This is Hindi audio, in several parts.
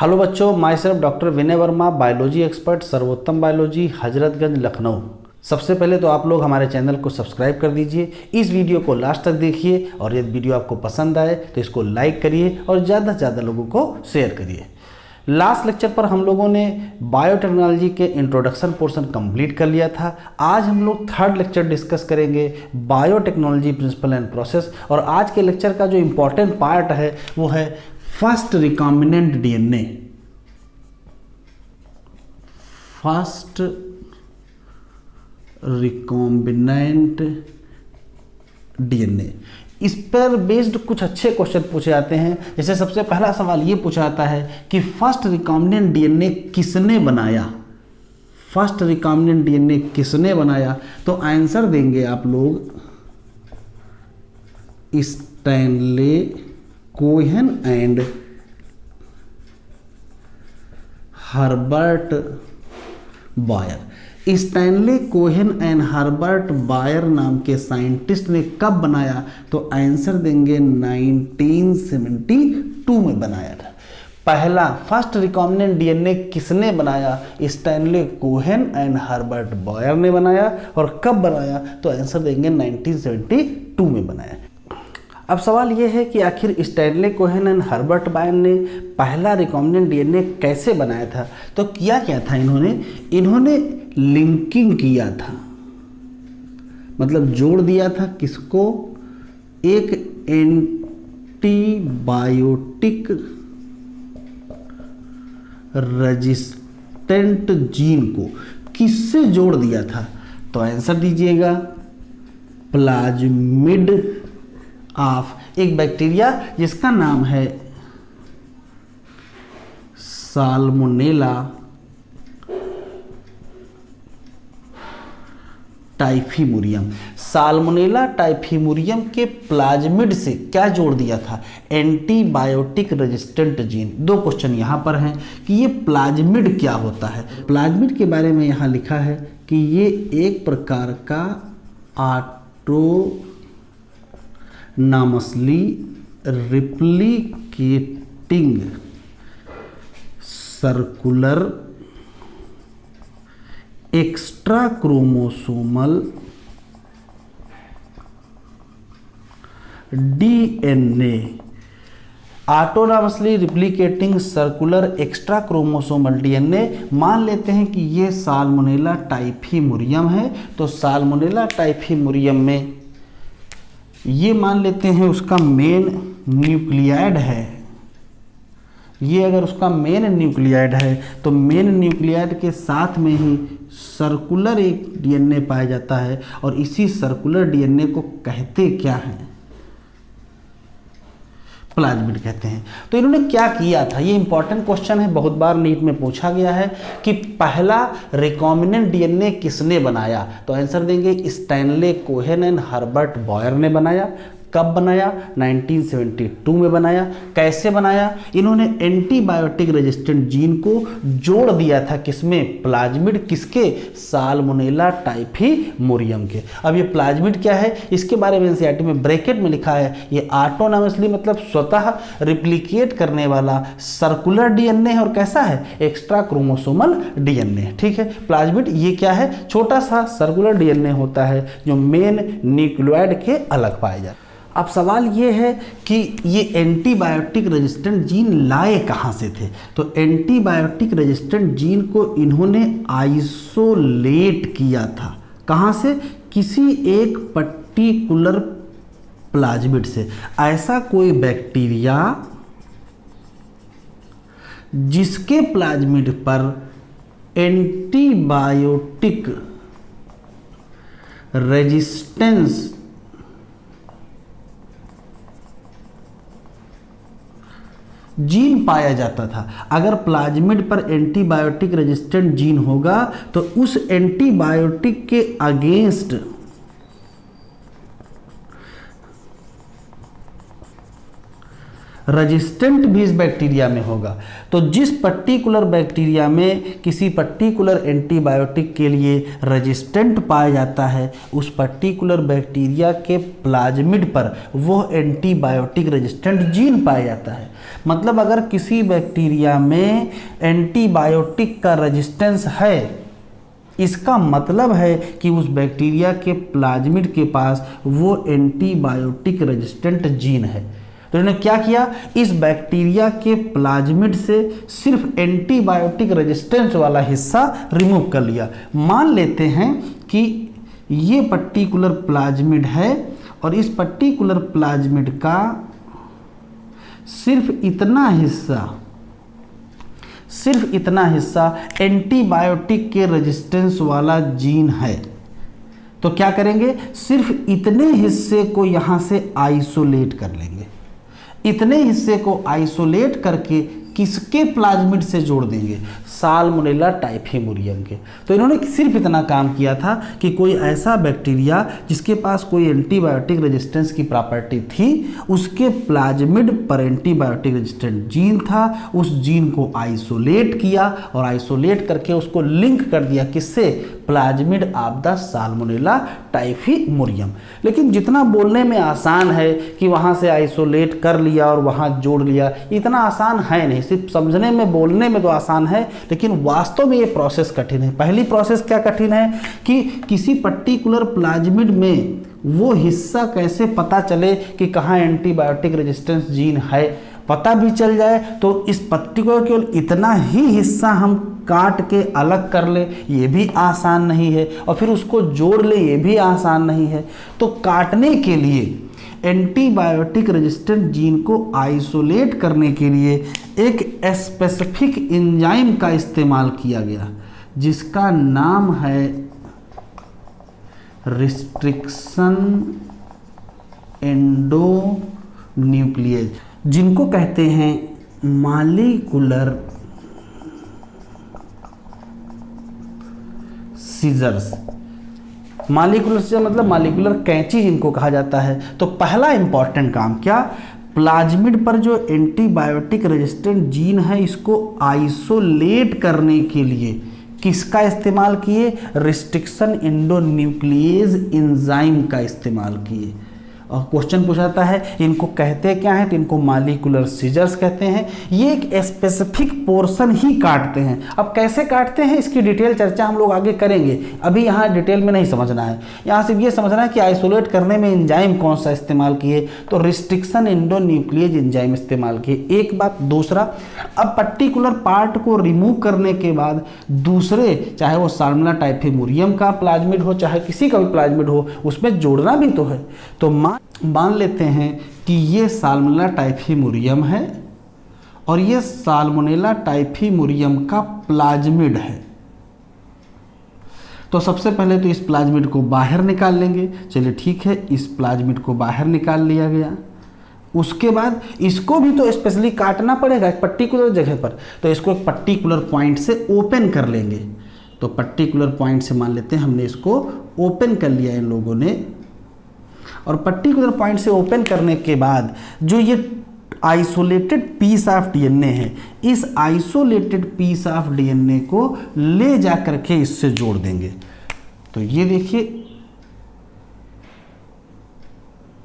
हेलो बच्चों, my self doctor Vinay Verma, biology expert, सर्वोत्तम बायोलॉजी, हजरतगंज, लखनऊ। सबसे पहले तो आप लोग हमारे चैनल को सब्सक्राइब कर दीजिए, इस वीडियो को लास्ट तक देखिए और यदि वीडियो आपको पसंद आए तो इसको लाइक करिए और ज़्यादा से ज़्यादा लोगों को शेयर करिए। लास्ट लेक्चर पर हम लोगों ने बायोटेक्नोलॉजी के इंट्रोडक्शन पोर्शन कंप्लीट कर लिया था। आज हम लोग थर्ड लेक्चर डिस्कस करेंगे, बायोटेक्नोलॉजी प्रिंसिपल एंड प्रोसेस। और आज के लेक्चर का जो इम्पोर्टेंट पार्ट है वो है first recombinant DNA. First recombinant DNA, इस पर बेस्ड कुछ अच्छे क्वेश्चन पूछे जाते हैं। जैसे सबसे पहला सवाल ये पूछा जाता है कि फर्स्ट रिकॉम्बिनेंट डीएनए किसने बनाया। फर्स्ट रिकॉम्बिनेंट डीएनए किसने बनाया, तो आंसर देंगे आप लोग Stanley Cohen and Herbert Boyer. Stanley Cohen and Herbert Boyer नाम के साइंटिस्ट ने कब बनाया, तो आंसर देंगे 1972 में बनाया था। पहला फर्स्ट रिकॉम्बिनेंट डीएनए किसने बनाया, Stanley Cohen and Herbert Boyer ने बनाया। और कब बनाया, तो आंसर देंगे 1972 में बनाया। अब सवाल यह है कि आखिर Stanley Cohen and Herbert Boyer ने पहला रिकॉम्बिनेंट डीएनए कैसे बनाया था। तो किया क्या था इन्होंने लिंकिंग किया था, मतलब जोड़ दिया था किसको, एक एंटीबायोटिक रेजिस्टेंट जीन को किससे जोड़ दिया था, तो आंसर दीजिएगा प्लाज्मिड ऑफ एक बैक्टीरिया जिसका नाम है साल्मोनेला टाइफिमुरियम। साल्मोनेला टाइफिमुरियम के प्लाज्मिड से क्या जोड़ दिया था, एंटीबायोटिक रेजिस्टेंट जीन। दो क्वेश्चन यहाँ पर हैं कि ये प्लाज्मिड क्या होता है। प्लाज्मिड के बारे में यहाँ लिखा है कि ये एक प्रकार का autonomously replicating circular extra chromosomal DNA. Autonomously replicating circular extra chromosomal DNA. मान लेते हैं कि ये साल्मोनेला टाइफिमुरियम है, तो साल्मोनेला टाइफिमुरियम में ये मान लेते हैं उसका मेन न्यूक्लियाइड है। ये अगर उसका मेन न्यूक्लियाइड है तो मेन न्यूक्लियाइड के साथ में ही सर्कुलर एक डीएनए पाया जाता है, और इसी सर्कुलर डीएनए को कहते क्या हैं, प्लाज्मिड कहते हैं। तो इन्होंने क्या किया था, ये इंपॉर्टेंट क्वेश्चन है, बहुत बार नीट में पूछा गया है कि पहला रिकॉम्बिनेंट डीएनए किसने बनाया, तो आंसर देंगे Stanley Cohen and Herbert Boyer ने बनाया। कब बनाया, 1972 में बनाया। कैसे बनाया, इन्होंने एंटीबायोटिक रेजिस्टेंट जीन को जोड़ दिया था किसमें, प्लाज्मिड, किसके, साल्मोनेला टाइफिमुरियम के। अब ये प्लाज्मिड क्या है, इसके बारे में एनसीईआरटी में ब्रैकेट में लिखा है, ये ऑटोनॉमसली मतलब स्वतः रिप्लिकेट करने वाला सर्कुलर डीएनए है, और कैसा है, एक्स्ट्रा क्रोमोसोमल डीएनए। ठीक है, प्लाज्मिड ये क्या है, छोटा सा सर्कुलर डीएनए होता है जो मेन न्यूक्लियोइड के अलग पाए जाते हैं। अब सवाल ये है कि ये एंटीबायोटिक रेजिस्टेंट जीन लाए कहाँ से थे, तो एंटीबायोटिक रेजिस्टेंट जीन को इन्होंने आइसोलेट किया था। कहाँ से, किसी एक पर्टिकुलर प्लाज्मिड से। ऐसा कोई बैक्टीरिया जिसके प्लाज्मिड पर एंटीबायोटिक रेजिस्टेंस जीन पाया जाता था। अगर प्लाज्मिड पर एंटीबायोटिक रेजिस्टेंट जीन होगा तो उस एंटीबायोटिक के अगेंस्ट रेजिस्टेंट भी इस बैक्टीरिया में होगा। तो जिस पर्टिकुलर बैक्टीरिया में किसी पर्टिकुलर एंटीबायोटिक के लिए रेजिस्टेंट पाया जाता है, उस पर्टिकुलर बैक्टीरिया के प्लाज्मिड पर वो एंटीबायोटिक रेजिस्टेंट जीन पाया जाता है। मतलब अगर किसी बैक्टीरिया में एंटीबायोटिक का रेजिस्टेंस है, इसका मतलब है कि उस बैक्टीरिया के प्लाज्मिड के पास वो एंटीबायोटिक रेजिस्टेंट जीन है। तो इन्होंने क्या किया, इस बैक्टीरिया के प्लाज्मिड से सिर्फ एंटीबायोटिक रेजिस्टेंस वाला हिस्सा रिमूव कर लिया। मान लेते हैं कि ये पर्टिकुलर प्लाज्मिड है और इस पर्टिकुलर प्लाज्मिड का सिर्फ इतना हिस्सा एंटीबायोटिक के रेजिस्टेंस वाला जीन है। तो क्या करेंगे, सिर्फ इतने हिस्से को यहाँ से आइसोलेट कर लेंगे। इतने हिस्से को आइसोलेट करके किसके प्लाज्मिड से जोड़ देंगे, साल्मोनेला टाइफीमुरियम के। तो इन्होंने सिर्फ इतना काम किया था कि कोई ऐसा बैक्टीरिया जिसके पास कोई एंटीबायोटिक रेजिस्टेंस की प्रॉपर्टी थी, उसके प्लाज्मिड पर एंटीबायोटिक रेजिस्टेंट जीन था, उस जीन को आइसोलेट किया और आइसोलेट करके उसको लिंक कर दिया किससे, प्लाज्मिड ऑफ द साल्मोनेला टाइफीमुरियम। लेकिन जितना बोलने में आसान है कि वहाँ से आइसोलेट कर लिया और वहाँ जोड़ लिया, इतना आसान है नहीं। सिर्फ समझने में बोलने में तो आसान है, लेकिन वास्तव में ये प्रोसेस कठिन है। पहली प्रोसेस क्या कठिन है कि किसी पर्टिकुलर प्लाज्मिड में वो हिस्सा कैसे पता चले कि कहाँ एंटीबायोटिक रेजिस्टेंस जीन है। पता भी चल जाए तो इस पर्टिकुलर केवल इतना ही हिस्सा हम काट के अलग कर ले, ये भी आसान नहीं है, और फिर उसको जोड़ ले, ये भी आसान नहीं है। तो काटने के लिए एंटीबायोटिक रेजिस्टेंट जीन को आइसोलेट करने के लिए एक स्पेसिफिक एंजाइम का इस्तेमाल किया गया, जिसका नाम है रिस्ट्रिक्शन एंडोन्यूक्लियेज, जिनको कहते हैं मॉलिक्यूलर सीजर्स। मॉलिक्यूलर सीजर मतलब मॉलिक्यूलर कैंची जिनको कहा जाता है। तो पहला इंपॉर्टेंट काम क्या, प्लाज्मिड पर जो एंटीबायोटिक रेजिस्टेंट जीन है, इसको आइसोलेट करने के लिए किसका इस्तेमाल किए, रिस्ट्रिक्शन एंडोन्यूक्लियेज एंजाइम का इस्तेमाल किए। और क्वेश्चन पूछाता है इनको कहते क्या हैं, तो इनको मॉलिक्यूलर सीजर्स कहते हैं। ये एक स्पेसिफिक पोर्शन ही काटते हैं। अब कैसे काटते हैं इसकी डिटेल चर्चा हम लोग आगे करेंगे, अभी यहाँ डिटेल में नहीं समझना है। यहाँ सिर्फ ये समझना है कि आइसोलेट करने में एंजाइम कौन सा इस्तेमाल किए, तो रिस्ट्रिक्शन एंडोन्यूक्लियेज एंजाइम इस्तेमाल किए। एक बात। दूसरा, अब पर्टिकुलर पार्ट को रिमूव करने के बाद दूसरे, चाहे वो साल्मोनेला टाइफीमुरियम का प्लाज्मिड हो, चाहे किसी का भी प्लाज्मिड हो, उसमें जोड़ना भी तो है। तो मान लेते हैं कि ये साल्मोनेला टाइफीमुरियम है और ये साल्मोनेला टाइफीमुरियम का प्लाज्मिड है। तो सबसे पहले तो इस प्लाज्मिड को बाहर निकाल लेंगे। चलिए ठीक है, इस प्लाज्मिड को बाहर निकाल लिया गया। उसके बाद इसको भी तो स्पेशली काटना पड़ेगा एक पर्टिकुलर जगह पर, तो इसको एक पर्टिकुलर पॉइंट से ओपन कर लेंगे। तो पर्टिकुलर पॉइंट से मान लेते हैं हमने इसको ओपन कर लिया इन लोगों ने, और पर्टिकुलर पॉइंट से ओपन करने के बाद जो ये आइसोलेटेड पीस ऑफ डीएनए है, इस आइसोलेटेड पीस ऑफ डीएनए को ले जा करके इससे जोड़ देंगे। तो ये देखिए,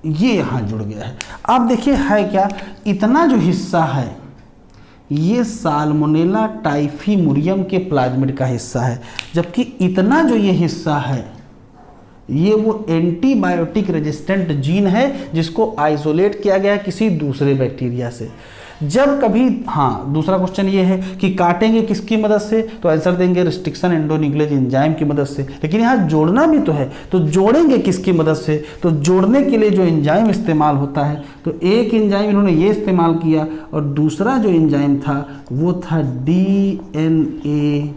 ये यहां जुड़ गया है। अब देखिए है क्या, इतना जो हिस्सा है ये साल्मोनेला टाइफीमुरियम के प्लाज्मिड का हिस्सा है, जबकि इतना जो ये हिस्सा है ये वो एंटीबायोटिक रेजिस्टेंट जीन है जिसको आइसोलेट किया गया किसी दूसरे बैक्टीरिया से। जब कभी, हाँ, दूसरा क्वेश्चन ये है कि काटेंगे किसकी मदद से, तो आंसर देंगे रिस्ट्रिक्शन एंडोन्यूक्लियेज एंजाइम की मदद से। लेकिन यहाँ जोड़ना भी तो है, तो जोड़ेंगे किसकी मदद से, तो जोड़ने के लिए जो एंजाइम इस्तेमाल होता है, तो एक एंजाइम इन्होंने ये इस्तेमाल किया और दूसरा जो एंजाइम था वो था डीएनए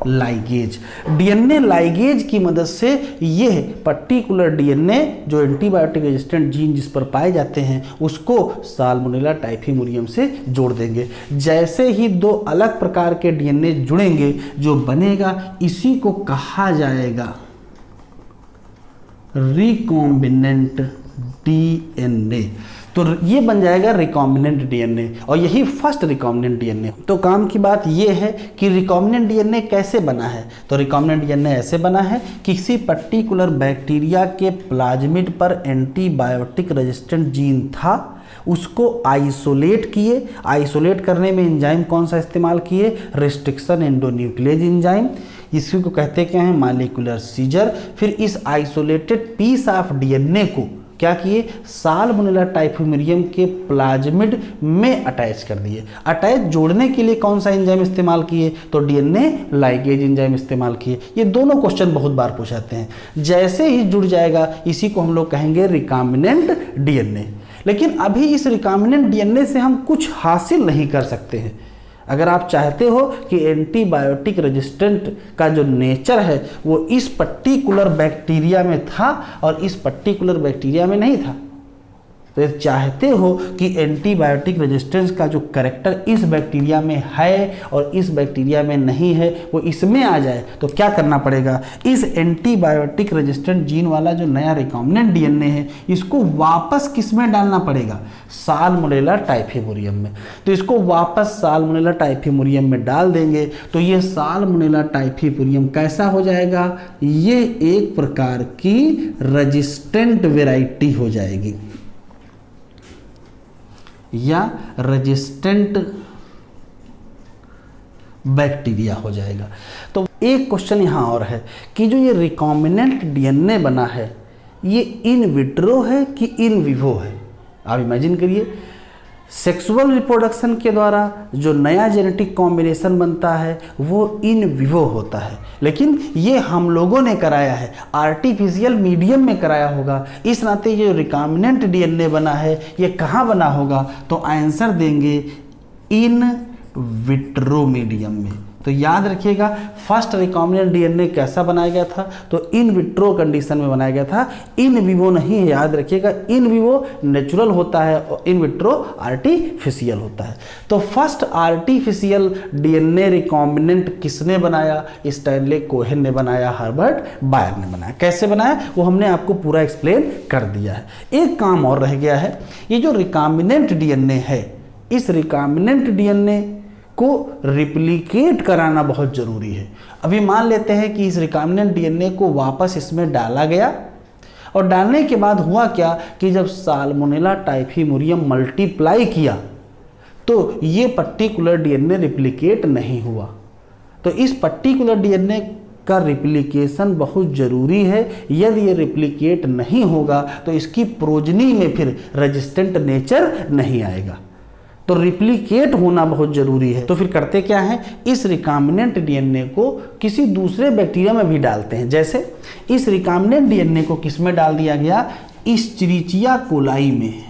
लाइगेज। डीएनए लाइगेज की मदद से यह पर्टिकुलर डीएनए जो एंटीबायोटिक रेजिस्टेंट जीन जिस पर पाए जाते हैं उसको साल्मोनेला टाइफीमुरियम से जोड़ देंगे। जैसे ही दो अलग प्रकार के डीएनए जुड़ेंगे, जो बनेगा इसी को कहा जाएगा रिकॉम्बिनेंट डीएनए। तो ये बन जाएगा रिकॉम्बिनेंट डीएनए, और यही फर्स्ट रिकॉम्बिनेंट डीएनए। तो काम की बात ये है कि रिकॉम्बिनेंट डीएनए कैसे बना है। तो रिकॉम्बिनेंट डीएनए ऐसे बना है कि किसी पर्टिकुलर बैक्टीरिया के प्लाज्मिड पर एंटीबायोटिक रेजिस्टेंट जीन था, उसको आइसोलेट किए। आइसोलेट करने में एंजाइम कौन सा इस्तेमाल किए, रिस्ट्रिक्शन एंडोन्यूक्लियेज एंजाइम, इसी को कहते क्या है, मॉलिक्यूलर सीजर। फिर इस आइसोलेटेड पीस ऑफ डीएनए को क्या किए, साल्मोनेला टाइफिमुरियम के प्लाज्मिड में अटैच कर दिए। अटैच जोड़ने के लिए कौन सा एंजाइम इस्तेमाल किए, तो डीएनए लाइगेज एंजाइम इस्तेमाल किए। ये दोनों क्वेश्चन बहुत बार पूछाते हैं। जैसे ही जुड़ जाएगा इसी को हम लोग कहेंगे रिकॉम्बिनेंट डीएनए। लेकिन अभी इस रिकॉम्बिनेंट डीएनए से हम कुछ हासिल नहीं कर सकते हैं। अगर आप चाहते हो कि एंटीबायोटिक रेजिस्टेंट का जो नेचर है वो इस पर्टिकुलर बैक्टीरिया में था और इस पर्टिकुलर बैक्टीरिया में नहीं था, तो चाहते हो कि एंटीबायोटिक रेजिस्टेंस का जो कैरेक्टर इस बैक्टीरिया में है और इस बैक्टीरिया में नहीं है वो इसमें आ जाए, तो क्या करना पड़ेगा, इस एंटीबायोटिक रेजिस्टेंट जीन वाला जो नया रिकॉम्बिनेंट डीएनए है इसको वापस किस में डालना पड़ेगा, साल्मोनेला टाइफिमुरियम में। तो इसको वापस साल्मोनेला टाइफिमुरियम में डाल देंगे तो ये साल्मोनेला टाइफिमुरियम कैसा हो जाएगा, ये एक प्रकार की रेजिस्टेंट वेराइटी हो जाएगी या रेजिस्टेंट बैक्टीरिया हो जाएगा। तो एक क्वेश्चन यहाँ और है कि जो ये रिकॉम्बिनेंट डीएनए बना है ये इन विट्रो है कि इन विवो है। आप इमेजिन करिए, सेक्सुअल रिप्रोडक्शन के द्वारा जो नया जेनेटिक कॉम्बिनेशन बनता है वो इन विवो होता है, लेकिन ये हम लोगों ने कराया है, आर्टिफिशियल मीडियम में कराया होगा। इस नाते ये रिकॉम्बिनेंट डीएनए बना है ये कहाँ बना होगा, तो आंसर देंगे इन विट्रो मीडियम में। तो याद रखिएगा फर्स्ट रिकॉम्बिनेंट डीएनए कैसा बनाया गया था, तो इन विट्रो कंडीशन में बनाया गया था, इन विवो नहीं है। याद रखिएगा इन विवो नेचुरल होता है और इन विट्रो आर्टिफिशियल होता है। तो फर्स्ट आर्टिफिशियल डीएनए रिकॉम्बिनेंट किसने बनाया, स्टैनले कोहेन ने बनाया, हर्बर्ट बायर ने बनाया। कैसे बनाया वो हमने आपको पूरा एक्सप्लेन कर दिया है। एक काम और रह गया है, ये जो रिकॉम्बिनेंट डीएनए है इस रिकॉम्बिनेंट डीएनए को रिप्लिकेट कराना बहुत ज़रूरी है। अभी मान लेते हैं कि इस रिकॉम्बिनेंट डीएनए को वापस इसमें डाला गया और डालने के बाद हुआ क्या कि जब साल्मोनेला टाइफिमुरियम मल्टीप्लाई किया तो ये पर्टिकुलर डीएनए रिप्लिकेट नहीं हुआ। तो इस पर्टिकुलर डीएनए का रिप्लिकेशन बहुत ज़रूरी है। यदि ये रिप्लिकेट नहीं होगा तो इसकी प्रोजनी में फिर रेजिस्टेंट नेचर नहीं आएगा। तो रिप्लिकेट होना बहुत ज़रूरी है। तो फिर करते क्या हैं, इस रिकॉम्बिनेंट डीएनए को किसी दूसरे बैक्टीरिया में भी डालते हैं। जैसे इस रिकॉम्बिनेंट डीएनए को किस में डाल दिया गया, इस्चरिचिया कोलाई में।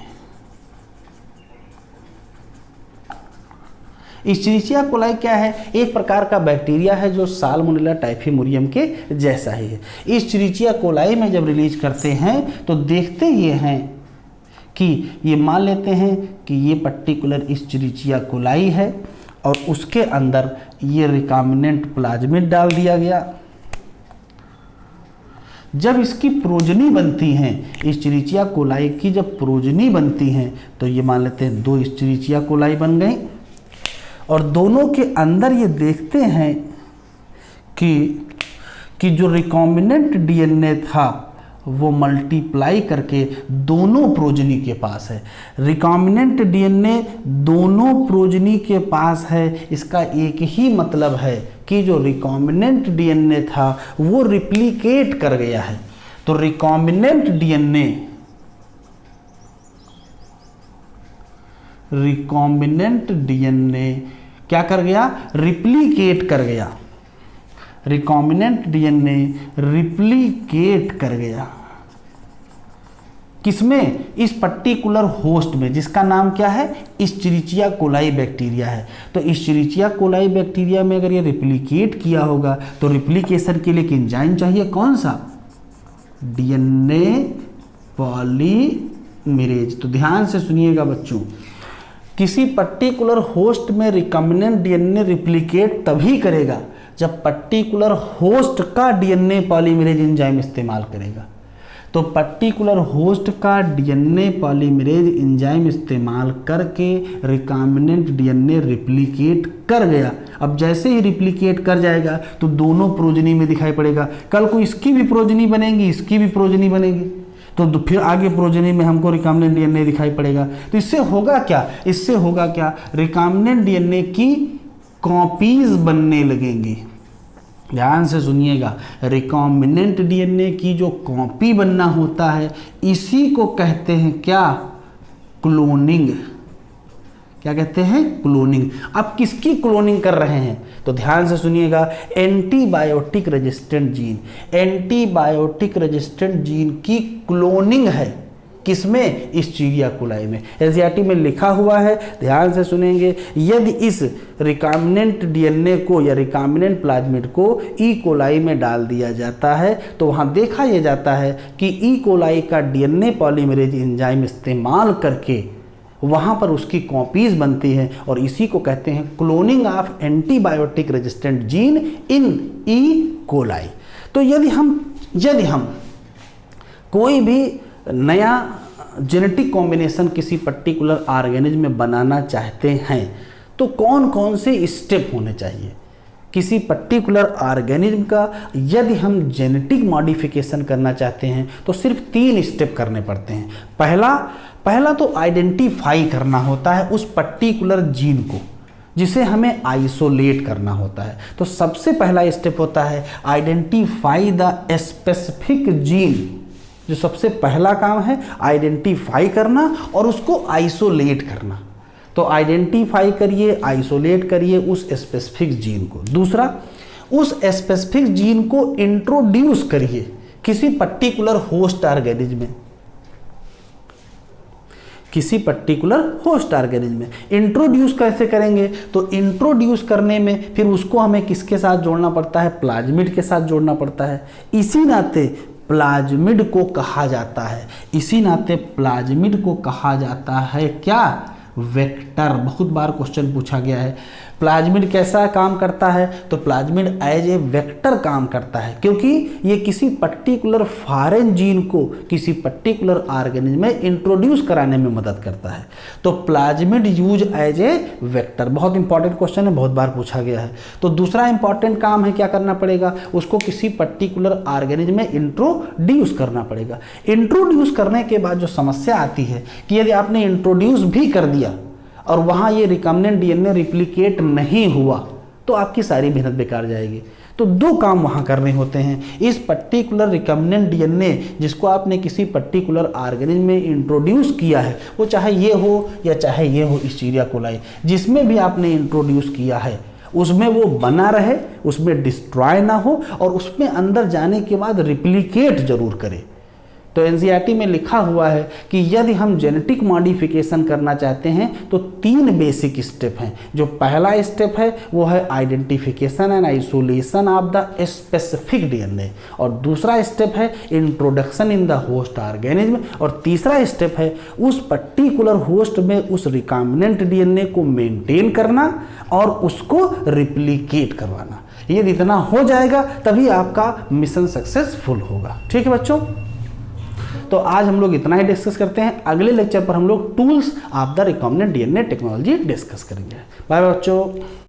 इस्चरिचिया कोलाई क्या है, एक प्रकार का बैक्टीरिया है जो साल्मोनेला टाइफिमुरियम के जैसा ही है। इस्चरिचिया कोलाई में जब रिलीज करते हैं तो देखते ये हैं कि ये मान लेते हैं कि ये पर्टिकुलर इस्चरिचिया कोलाई है और उसके अंदर ये रिकॉम्बिनेंट प्लाज्मिड डाल दिया गया। जब इसकी प्रोजनी बनती हैं, इस्चरिचिया कोलाई की जब प्रोजनी बनती हैं तो ये मान लेते हैं 2 इस्चरिचिया कोलाई बन गई और दोनों के अंदर ये देखते हैं कि जो रिकॉम्बिनेंट डीएनए था वो मल्टीप्लाई करके दोनों प्रोजनी के पास है। रिकॉम्बिनेंट डीएनए दोनों प्रोजनी के पास है, इसका एक ही मतलब है कि जो रिकॉम्बिनेंट डीएनए था वो रिप्लिकेट कर गया है। तो रिकॉम्बिनेंट डीएनए क्या कर गया, रिप्लिकेट कर गया। रिकॉम्बिनेंट डीएनए रिप्लिकेट कर गया किसमें, इस पर्टिकुलर होस्ट में जिसका नाम क्या है, इस्चरिचिया कोलाई बैक्टीरिया है। तो इस्चरिचिया कोलाई बैक्टीरिया में अगर ये रिप्लिकेट किया होगा तो रिप्लिकेशन के लिए एंजाइम चाहिए, कौन सा, डीएनए पॉलीमरेज। तो ध्यान से सुनिएगा बच्चों, किसी पर्टिकुलर होस्ट में रिकॉम्बिनेंट डीएनए रिप्लिकेट तभी करेगा जब पर्टिकुलर होस्ट का डीएनए पॉलीमरेज एंजाइम इस्तेमाल करेगा। तो पर्टिकुलर होस्ट का डीएनए पॉलीमरेज एंजाइम इस्तेमाल करके रिकॉम्बिनेंट डीएनए रिप्लिकेट कर गया। अब जैसे ही रिप्लिकेट कर जाएगा तो दोनों प्रोजनी में दिखाई पड़ेगा। कल को इसकी भी प्रोजनी बनेगी, इसकी भी प्रोजनी बनेगी, तो फिर आगे प्रोजनी में हमको रिकॉम्बिनेंट डीएनए दिखाई पड़ेगा। तो इससे होगा क्या, इससे होगा क्या, रिकॉम्बिनेंट डीएनए की कॉपीज बनने लगेंगी। ध्यान से सुनिएगा, रिकॉम्बिनेंट डीएनए की जो कॉपी बनना होता है इसी को कहते हैं क्या, क्लोनिंग। क्या कहते हैं, क्लोनिंग। अब किसकी क्लोनिंग कर रहे हैं, तो ध्यान से सुनिएगा, antibiotic resistant gene, antibiotic resistant gene की क्लोनिंग है। किसमें, इस चिड़िया कोलाई में। एनसीईआरटी में लिखा हुआ है, ध्यान से सुनेंगे, यदि इस रिकॉम्बिनेंट डीएनए को या रिकॉम्बिनेंट प्लाज्मिड को ई कोलाई में डाल दिया जाता है तो वहाँ देखा यह जाता है कि ई कोलाई का डीएनए पॉलीमरेज एंजाइम इस्तेमाल करके वहाँ पर उसकी कॉपीज बनती हैं और इसी को कहते हैं cloning of antibiotic resistant gene in E coli. तो यदि हम कोई भी नया जेनेटिक कॉम्बिनेशन किसी पर्टिकुलर ऑर्गेनिज्म में बनाना चाहते हैं तो कौन कौन से स्टेप होने चाहिए किसी पर्टिकुलर ऑर्गेनिज्म का। यदि हम जेनेटिक मॉडिफिकेशन करना चाहते हैं तो सिर्फ 3 स्टेप करने पड़ते हैं। पहला तो आइडेंटिफाई करना होता है उस पर्टिकुलर जीन को जिसे हमें आइसोलेट करना होता है। तो सबसे पहला स्टेप होता है आइडेंटिफाई द स्पेसिफिक जीन। जो सबसे पहला काम है आइडेंटिफाई करना और उसको आइसोलेट करना। तो आइडेंटिफाई करिए, आइसोलेट करिए उस स्पेसिफिक जीन को। दूसरा, उस स्पेसिफिक जीन को इंट्रोड्यूस करिए किसी पर्टिकुलर होस्ट ऑर्गेनिज्म में, किसी पर्टिकुलर होस्ट ऑर्गेनिज्म में। इंट्रोड्यूस कैसे करेंगे, तो इंट्रोड्यूस करने में फिर उसको हमें किसके साथ जोड़ना पड़ता है, प्लाज्मिड के साथ जोड़ना पड़ता है। इसी नाते प्लाज्मिड को कहा जाता है, इसी नाते प्लाज्मिड को कहा जाता है क्या, वेक्टर। बहुत बार क्वेश्चन पूछा गया है प्लाज्मिड कैसा काम करता है, तो प्लाज्मिड एज ए वेक्टर काम करता है क्योंकि ये किसी पर्टिकुलर फॉरेन जीन को किसी पर्टिकुलर ऑर्गेनिज्म में इंट्रोड्यूस कराने में मदद करता है। तो plasmid use as a vector, बहुत इंपॉर्टेंट क्वेश्चन है, बहुत बार पूछा गया है। तो दूसरा इंपॉर्टेंट काम है क्या करना पड़ेगा, उसको किसी पर्टिकुलर ऑर्गेनिज्म में इंट्रोड्यूस करना पड़ेगा। इंट्रोड्यूस करने के बाद जो समस्या आती है कि यदि आपने इंट्रोड्यूस भी कर दिया और वहाँ ये रिकॉम्बिनेंट डीएनए रिप्लिकेट नहीं हुआ तो आपकी सारी मेहनत बेकार जाएगी। तो 2 काम वहाँ करने होते हैं। इस पर्टिकुलर रिकॉम्बिनेंट डीएनए जिसको आपने किसी पर्टिकुलर ऑर्गेनिज्म में इंट्रोड्यूस किया है, वो चाहे ये हो या चाहे ये हो इस्चीरिया कोलाई, जिसमें भी आपने इंट्रोड्यूस किया है उसमें वो बना रहे, उसमें डिस्ट्रॉय ना हो और उसमें अंदर जाने के बाद रिप्लिकेट जरूर करे। तो एनसीईआरटी में लिखा हुआ है कि यदि हम जेनेटिक मॉडिफिकेशन करना चाहते हैं तो 3 बेसिक स्टेप हैं। जो पहला स्टेप है वो है identification and isolation of the specific DNA, और दूसरा स्टेप है introduction in the host organism, और तीसरा स्टेप है उस पर्टिकुलर होस्ट में उस रिकॉम्बिनेंट डीएनए को मेंटेन करना और उसको रिप्लिकेट करवाना। यदि इतना हो जाएगा तभी आपका मिशन सक्सेसफुल होगा। ठीक है बच्चों, तो आज हम लोग इतना ही डिस्कस करते हैं। अगले लेक्चर पर हम लोग tools of the recombinant DNA technology discuss करेंगे। बाय बच्चों।